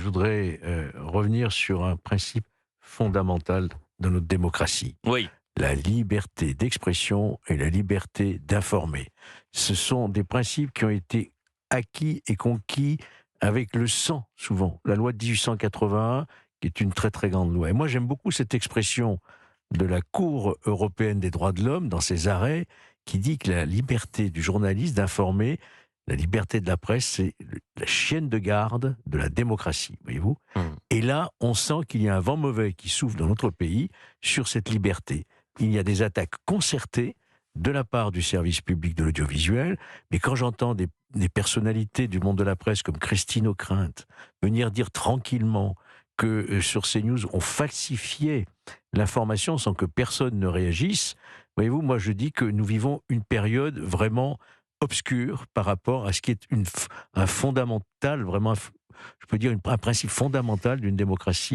Je voudrais revenir sur un principe fondamental de notre démocratie, Oui, la liberté d'expression et la liberté d'informer. Ce sont des principes qui ont été acquis et conquis avec le sang, souvent. La loi de 1881, qui est une très très grande loi. Et moi j'aime beaucoup cette expression de la Cour européenne des droits de l'homme dans ses arrêts, qui dit que la liberté du journaliste d'informer, la liberté de la presse, c'est la chienne de garde de la démocratie, voyez-vous. mmh, Et là, on sent qu'il y a un vent mauvais qui souffle dans notre pays sur cette liberté. Il y a des attaques concertées de la part du service public de l'audiovisuel, mais quand j'entends des personnalités du monde de la presse comme Christine Ockrent venir dire tranquillement que sur CNews, on falsifiait l'information sans que personne ne réagisse, voyez-vous, moi je dis que nous vivons une période vraiment obscure par rapport à ce qui est un fondamental, vraiment, je peux dire un principe fondamental d'une démocratie